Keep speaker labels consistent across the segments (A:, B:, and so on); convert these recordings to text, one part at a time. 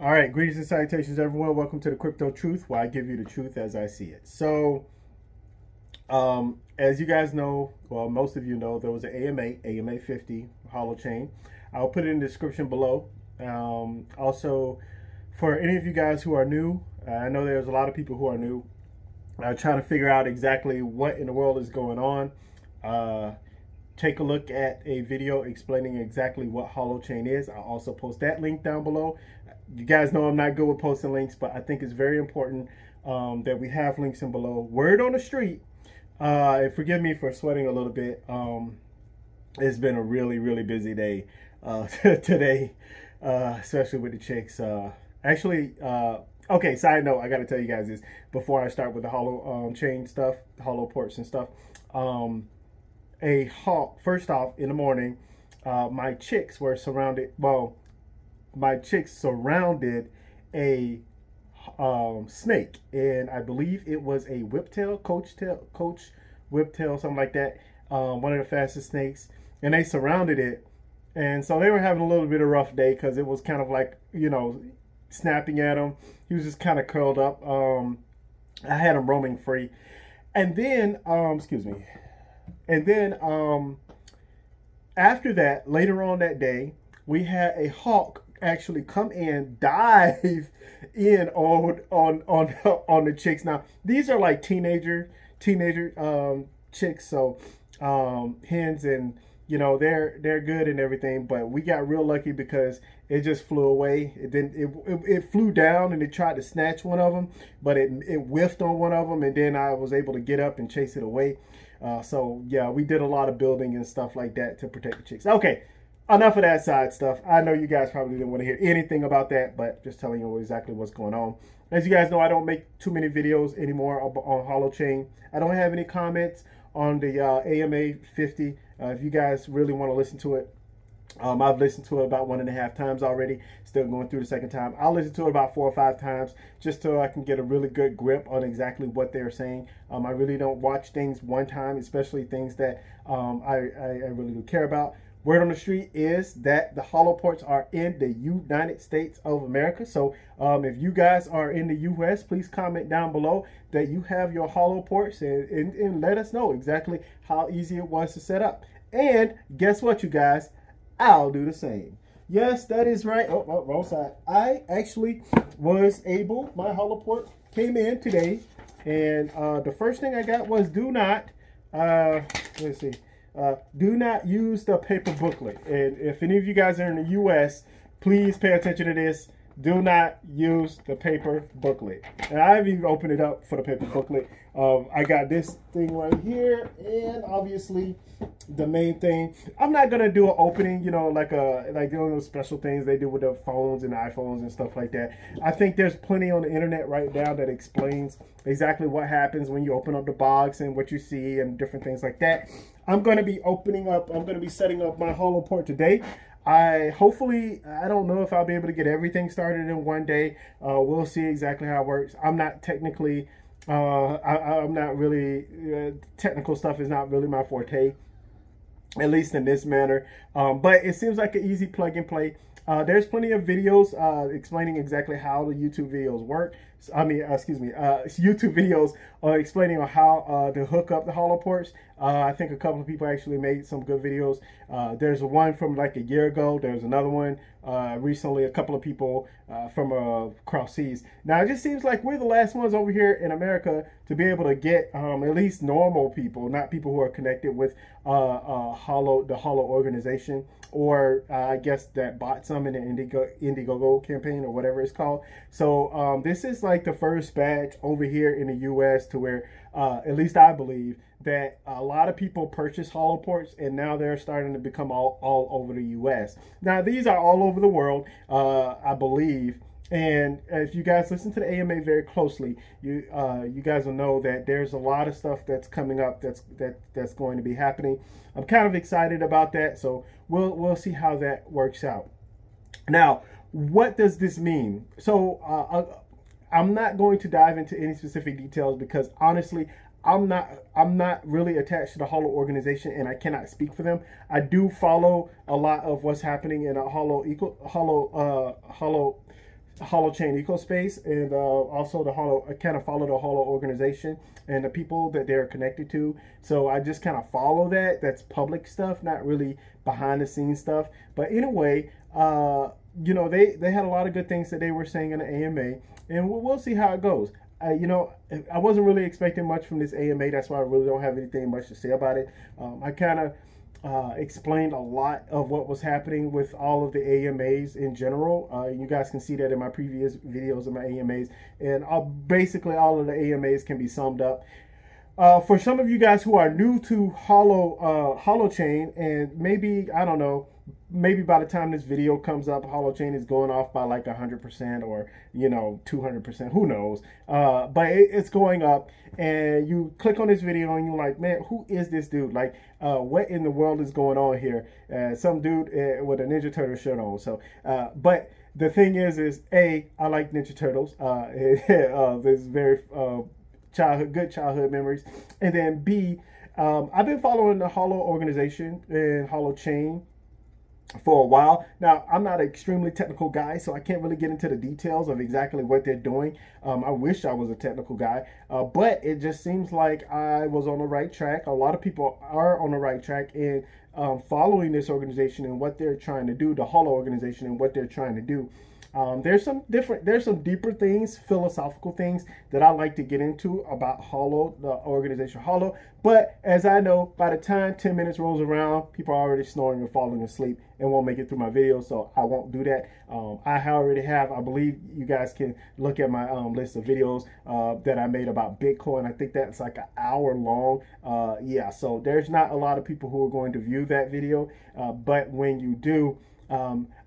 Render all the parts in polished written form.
A: All right, greetings and salutations, everyone. Welcome to the Crypto Truth, where I give you the truth as I see it. So, as you guys know, well, most of you know, there was an AMA 50 Holochain. I'll put it in the description below. Also, for any of you guys who are new, I know there's a lot of people who are new, trying to figure out exactly what in the world is going on. Take a look at a video explaining exactly what Holochain is. I'll also post that link down below. You guys know I'm not good with posting links, but I think it's very important that we have links in below. Word on the street, and forgive me for sweating a little bit. It's been a really busy day today, especially with the chicks. Okay, side note, I got to tell you guys this before I start with the Holochain stuff, Holoports and stuff. First off, in the morning, my chicks were surrounded. Well, my chicks surrounded a snake, and I believe it was a whiptail, coach whiptail, something like that. One of the fastest snakes, and they surrounded it, and so they were having a little bit of a rough day because it was kind of like, you know, snapping at him. He was just kind of curled up. I had him roaming free, and then excuse me. And then after that, later on that day, we had a hawk actually come in, dive in on the chicks. Now, these are like teenager chicks, so hens, and you know, they're good and everything, but we got real lucky because it just flew away. It flew down and it tried to snatch one of them, but it whiffed on one of them, and then I was able to get up and chase it away. So yeah, we did a lot of building and stuff like that to protect the chicks. Okay, enough of that side stuff. I know you guys probably didn't want to hear anything about that, but just telling you exactly what's going on. As you guys know, I don't make too many videos anymore on Holochain. I don't have any comments on the AMA 50. If you guys really want to listen to it, I've listened to it about 1.5 times already. Still going through the second time. I'll listen to it about 4 or 5 times just so I can get a really good grip on exactly what they're saying. I really don't watch things one time, especially things that I really do care about. Word on the street is that the Holoports are in the United States of America. So if you guys are in the U.S., please comment down below that you have your Holoports, and let us know exactly how easy it was to set up. And guess what, you guys? I'll do the same. Yes, that is right. Oh, wrong side. I actually was able, my Holoport came in today, and the first thing I got was do not use the paper booklet. And if any of you guys are in the U.S., please pay attention to this. Do not use the paper booklet. And I haven't even opened it up for the paper booklet. I got this thing right here, and obviously the main thing. I'm not gonna do an opening, you know, like those special things they do with the phones and iPhones and stuff like that. I think there's plenty on the internet right now that explains exactly what happens when you open up the box and what you see and different things like that. I'm gonna be setting up my Holoport today. I don't know if I'll be able to get everything started in one day. We'll see exactly how it works. I'm not technically, I'm not really, technical stuff is not really my forte, at least in this manner. But it seems like an easy plug and play. There's plenty of videos explaining exactly how the YouTube videos work. YouTube videos explaining on how to hook up the Holoports. I think a couple of people actually made some good videos. There's one from like a year ago. There's another one recently, a couple of people from across seas. Now, it just seems like we're the last ones over here in America to be able to get at least normal people, not people who are connected with the Holo organization, or I guess that bought some in the Indiegogo campaign or whatever it's called. So this is like the first batch over here in the U.S. to where, at least I believe, that a lot of people purchase Holoports, and now they're starting to become all over the U.S. Now, these are all over the world, I believe. And if you guys listen to the AMA very closely, you guys will know that there's a lot of stuff that's coming up that's going to be happening. I'm kind of excited about that, so we'll see how that works out. Now, what does this mean? So I'm not going to dive into any specific details because honestly, I'm not really attached to the Holo organization, and I cannot speak for them. I do follow a lot of what's happening in a Holochain ecospace, and also the I kind of follow the Holo organization and the people that they're connected to. So I just kind of follow that. That's public stuff, not really behind the scenes stuff. But anyway, you know, they had a lot of good things that they were saying in the AMA, and we'll see how it goes. You know, I wasn't really expecting much from this AMA. That's why I really don't have anything much to say about it. I kind of explained a lot of what was happening with all of the AMAs in general. You guys can see that in my previous videos of my AMAs, and basically all of the AMAs can be summed up. For some of you guys who are new to Holochain, and maybe, I don't know, maybe by the time this video comes up, Holochain is going off by like 100% or, you know, 200%, who knows. But it's going up, and you click on this video and you're like, man, who is this dude? Like, what in the world is going on here? Some dude with a Ninja Turtle shirt on. So, but the thing is A, I like Ninja Turtles. There's very good childhood memories. And then B, I've been following the Holo organization and Holochain for a while. Now, I'm not an extremely technical guy, so I can't really get into the details of exactly what they're doing. I wish I was a technical guy, but it just seems like I was on the right track. A lot of people are on the right track in following this organization and what they're trying to do, the Holo organization and what they're trying to do. There's some deeper things, philosophical things that I like to get into about Holo, the organization Holo. But as I know, by the time 10 minutes rolls around, people are already snoring or falling asleep and won't make it through my video, so I won't do that. I already have, I believe you guys can look at my list of videos that I made about Bitcoin. I think that's like an hour long. Yeah, so there's not a lot of people who are going to view that video, but when you do,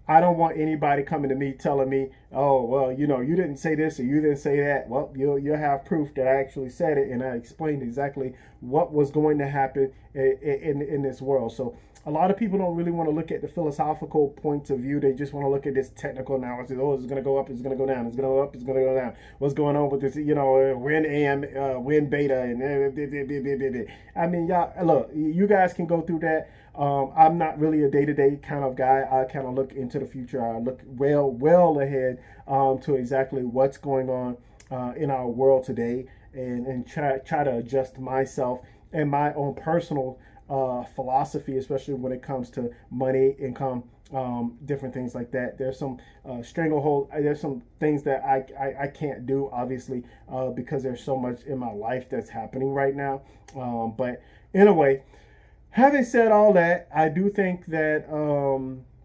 A: I don't want anybody coming to me telling me, oh, well, you know, you didn't say this or you didn't say that. Well, you'll have proof that I actually said it, and I explained exactly what was going to happen in this world. So a lot of people don't really want to look at the philosophical points of view. They just want to look at this technical analysis. Oh, it's going to go up, it's going to go down, it's going to go up, it's going to go down. What's going on with this, you know, when when beta, and I mean, y'all, look, you guys can go through that. I'm not really a day-to-day kind of guy. I kind of look into the future. I look well ahead to exactly what's going on in our world today, and try to adjust myself and my own personal philosophy, especially when it comes to money, income, different things like that. There's some stranglehold. There's some things that I can't do, obviously, because there's so much in my life that's happening right now. But anyway, having said all that, I do think that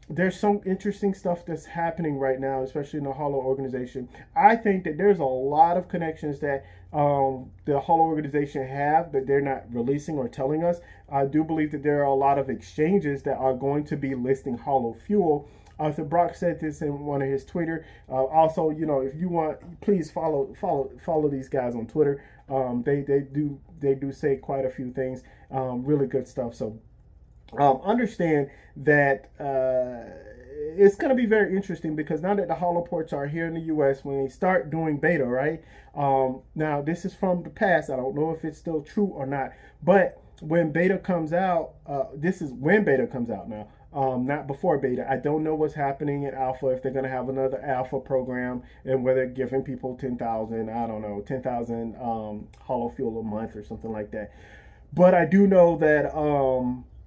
A: there's some interesting stuff that's happening right now, especially in the Holo organization. I think that there's a lot of connections that the Holo organization have that they're not releasing or telling us. I do believe that there are a lot of exchanges that are going to be listing Holo Fuel. Arthur Brock said this in one of his Twitter. Also, you know, if you want, please follow these guys on Twitter. They do say quite a few things, really good stuff. So understand that it's going to be very interesting, because now that the Holoports are here in the U.S., when they start doing beta, right? Now, this is from the past. I don't know if it's still true or not, but when beta comes out, this is when beta comes out now. Not before beta. I don't know what's happening in alpha, if they're going to have another alpha program, and whether they're giving people 10,000, I don't know, 10,000 Holo Fuel a month or something like that. But I do know that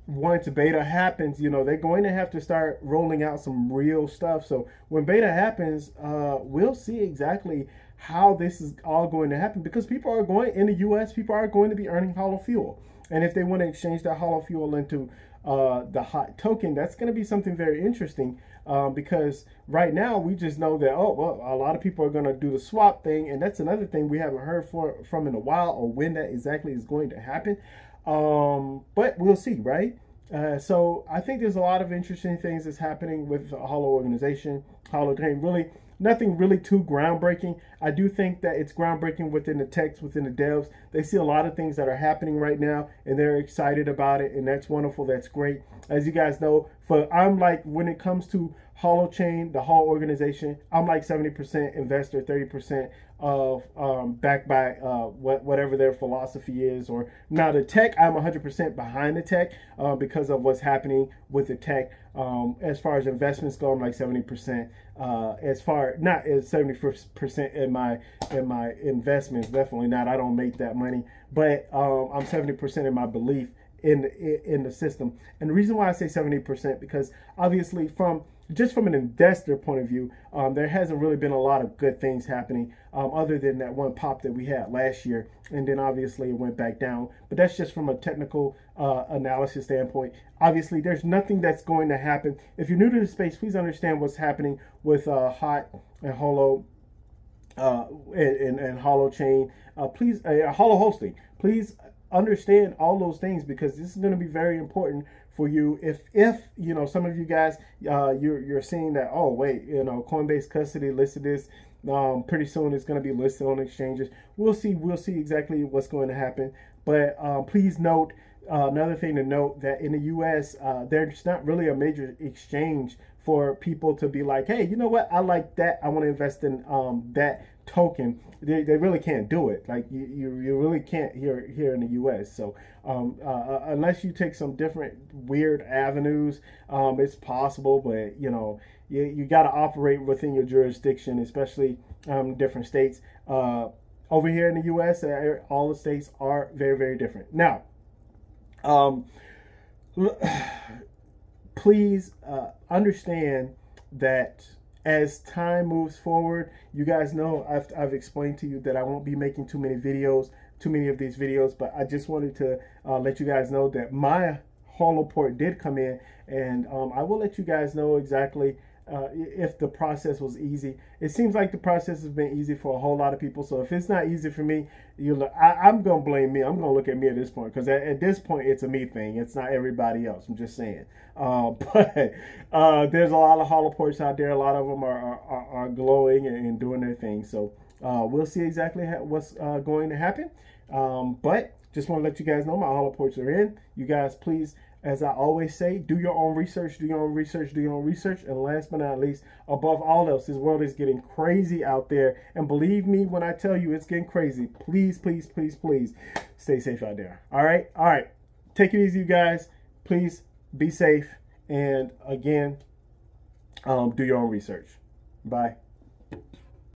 A: once beta happens, you know, they're going to have to start rolling out some real stuff. So when beta happens, we'll see exactly how this is all going to happen, because people are going, in the US, people are going to be earning Holo Fuel. And if they want to exchange that Holo Fuel into the hot token, that's going to be something very interesting, because right now we just know that, oh, well, a lot of people are going to do the swap thing, and that's another thing we haven't heard from in a while, or when that exactly is going to happen. But we'll see, right? So I think there's a lot of interesting things that's happening with the Holo organization, Holochain. Really, nothing really too groundbreaking. I do think that it's groundbreaking within the techs, within the devs. They see a lot of things that are happening right now, and they're excited about it, and that's wonderful. That's great. As you guys know, I'm like, when it comes to Holochain, the whole organization, I'm like 70% investor, 30% of backed by whatever their philosophy is. Or now the tech, I'm 100% behind the tech because of what's happening with the tech. As far as investments go, I'm like 70%. As far not as 70% in my investments, definitely not. I don't make that money, but I'm 70% in my belief in the system. And the reason why I say 70% because obviously from an investor point of view, there hasn't really been a lot of good things happening other than that one pop that we had last year. And then obviously it went back down. But that's just from a technical analysis standpoint. Obviously, there's nothing that's going to happen. If you're new to the space, please understand what's happening with Hot and Holo and Holochain. Please, Holo hosting. Please understand all those things because this is going to be very important for you. If you know, some of you guys you're seeing that, oh wait, you know, Coinbase custody listed this, pretty soon it's going to be listed on exchanges. We'll see exactly what's going to happen, but please note another thing to note, that in the U.S. There's not really a major exchange for people to be like, hey, you know what, I like that, I want to invest in that token. They really can't do it. Like you really can't here in the U.S. So unless you take some different weird avenues, it's possible, but you know, you got to operate within your jurisdiction, especially different states. Over here in the U.S., all the states are very, very different. Now, please understand that as time moves forward, you guys know I've explained to you that I won't be making too many of these videos, but I just wanted to let you guys know that my Holoport did come in, and I will let you guys know exactly if the process was easy. It seems like the process has been easy for a whole lot of people. So if it's not easy for me, I'm going to blame me. I'm going to look at me at this point, because at this point, it's a me thing. It's not everybody else. I'm just saying. But there's a lot of Holoports out there. A lot of them are glowing and doing their thing. So we'll see exactly what's going to happen. But just want to let you guys know my Holoports are in. You guys, please, as I always say, do your own research, do your own research, do your own research. And last but not least, above all else, this world is getting crazy out there. And believe me when I tell you it's getting crazy. Please, please, please, please stay safe out there. All right? All right. Take it easy, you guys. Please be safe. And again, do your own research. Bye.